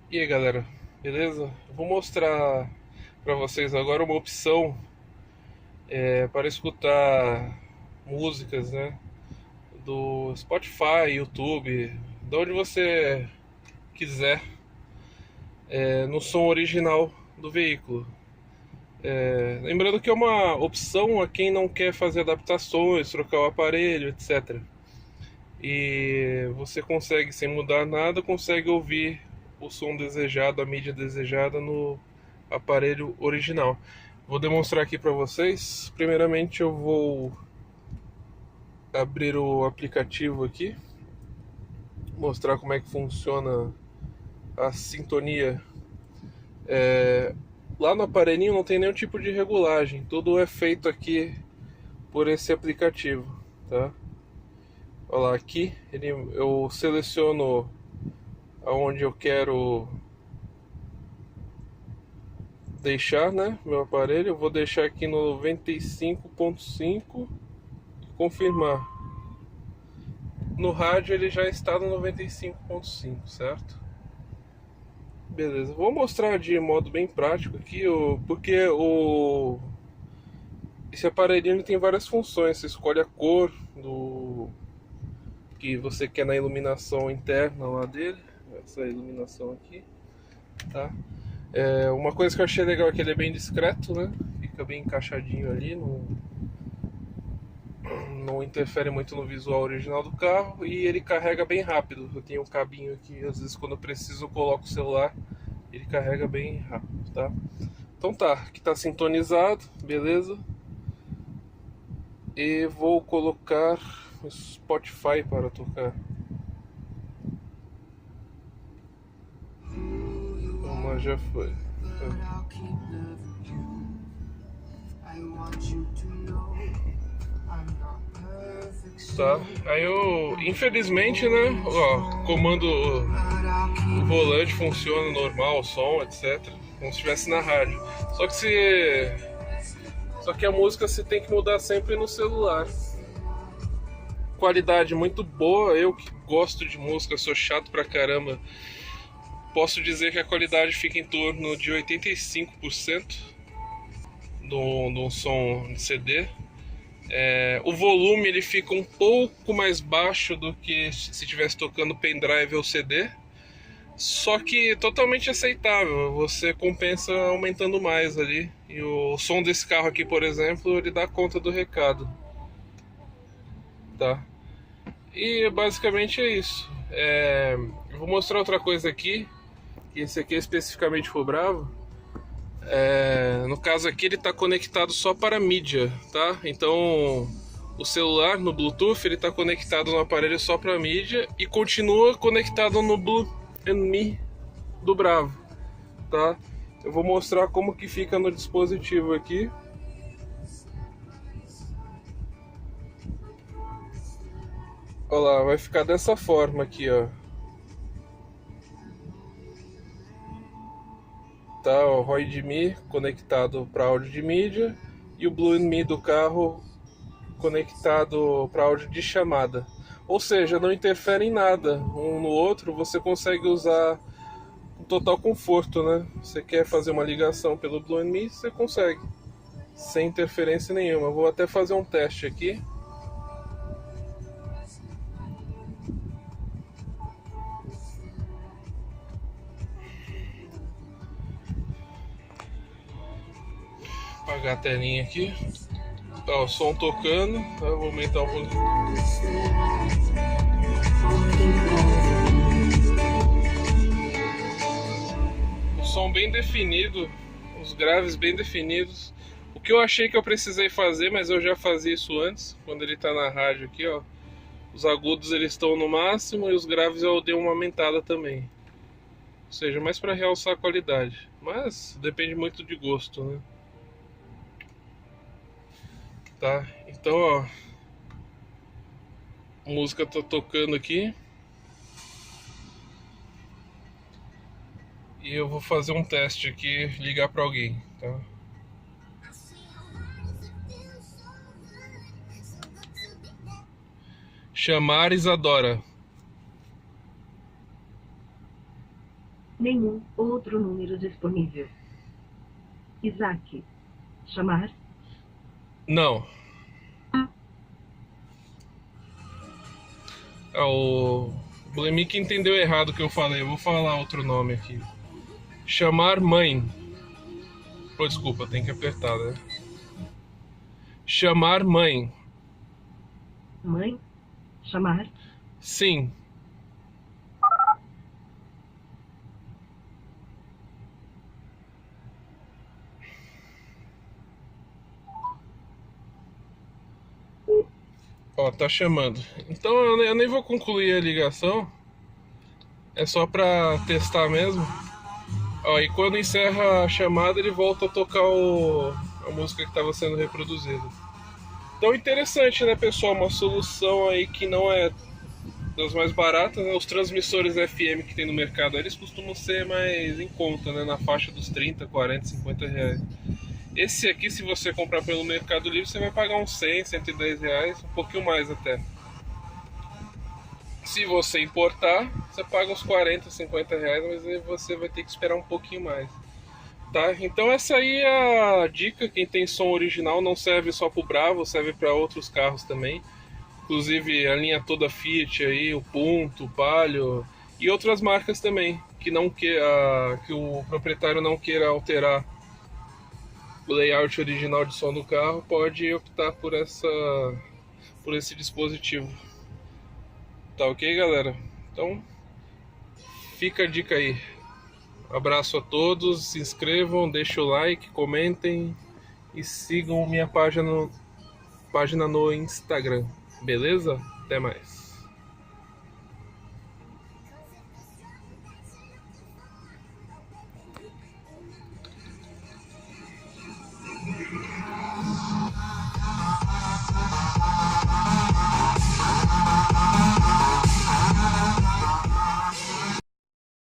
E aí galera, beleza? Eu vou mostrar para vocês agora uma opção para escutar músicas, né? Do Spotify, YouTube, de onde você quiser, no som original do veículo. Lembrando que é uma opção a quem não quer fazer adaptações, trocar o aparelho, etc. E você consegue, sem mudar nada, consegue ouvir o som desejado, a mídia desejada no aparelho original. Vou demonstrar aqui para vocês. Primeiramente eu vou abrir o aplicativo aqui, mostrar como é que funciona a sintonia. Lá no aparelhinho não tem nenhum tipo de regulagem, tudo é feito aqui por esse aplicativo, tá? Olha lá, aqui eu seleciono aonde eu quero deixar, né, meu aparelho. Eu vou deixar aqui no 95.5 e confirmar. No rádio ele já está no 95.5, certo? Beleza, vou mostrar de modo bem prático aqui, porque esse aparelhinho tem várias funções. Você escolhe a cor do que você quer na iluminação interna lá dele, essa iluminação aqui, tá? Uma coisa que eu achei legal é que ele é bem discreto, né? Fica bem encaixadinho ali, não interfere muito no visual original do carro e ele carrega bem rápido. Eu tenho um cabinho aqui, às vezes quando eu preciso eu coloco o celular, ele carrega bem rápido, tá? Então tá, aqui tá sintonizado, beleza? E vou colocar o Spotify para tocar. Mas já foi. Tá, aí eu, infelizmente, né, ó, comando o volante funciona normal, o som, etc, como se estivesse na rádio. Só que a música você tem que mudar sempre no celular. Qualidade muito boa, eu que gosto de música, sou chato pra caramba, posso dizer que a qualidade fica em torno de 85% do som de CD. O volume ele fica um pouco mais baixo do que se estivesse tocando pendrive ou CD, só que totalmente aceitável. Você compensa aumentando mais ali. E o som desse carro aqui, por exemplo, ele dá conta do recado, tá? E basicamente é isso. Eu vou mostrar outra coisa aqui, que esse aqui especificamente for bravo. No caso aqui ele está conectado só para mídia, tá? Então o celular no Bluetooth ele está conectado no aparelho só para mídia e continua conectado no Blue&Me do Bravo, tá? Eu vou mostrar como que fica no dispositivo aqui. Olha lá, vai ficar dessa forma aqui, ó. Tá, o Roid.Me conectado para áudio de mídia e o Blue&Me do carro conectado para áudio de chamada. Ou seja, não interfere em nada um no outro, você consegue usar com total conforto, né? Você quer fazer uma ligação pelo Blue&Me, você consegue, sem interferência nenhuma. Vou até fazer um teste aqui. Apagar a telinha aqui. Tá, o som tocando. Eu vou aumentar um pouquinho. O som bem definido, os graves bem definidos. O que eu achei que eu precisei fazer, mas eu já fazia isso antes, quando ele tá na rádio aqui, ó. Os agudos eles estão no máximo e os graves eu dei uma aumentada também. Ou seja, mais para realçar a qualidade. Mas depende muito de gosto, né? Tá, então ó, a música tá tocando aqui. E eu vou fazer um teste aqui, ligar para alguém, tá? Chamar Isadora. Nenhum outro número disponível. Isaac. Chamar. Não. O Blemick entendeu errado o que eu falei. Eu vou falar outro nome aqui. Chamar mãe. Oh, desculpa, tem que apertar, né? Chamar mãe. Mãe. Chamar. Sim. Ó, tá chamando. Então eu nem vou concluir a ligação. É só pra testar mesmo. Ó, e quando encerra a chamada, ele volta a tocar a música que estava sendo reproduzida. Então interessante, né, pessoal? Uma solução aí que não é das mais baratas, né? Os transmissores FM que tem no mercado, eles costumam ser mais em conta, né? Na faixa dos 30, 40, 50 reais. Esse aqui, se você comprar pelo Mercado Livre, você vai pagar uns 100, 110 reais, um pouquinho mais até. Se você importar, você paga uns 40, 50 reais, mas aí você vai ter que esperar um pouquinho mais. Tá? Então essa aí é a dica. Quem tem som original não serve só pro Bravo, serve para outros carros também. Inclusive a linha toda Fiat aí, o Punto, o Palio e outras marcas também que não que o proprietário não queira alterar o layout original de som do carro, pode optar por esse dispositivo. Tá ok, galera? Então fica a dica aí. Abraço a todos, se inscrevam, deixem o like, comentem e sigam minha página no Instagram. Beleza? Até mais.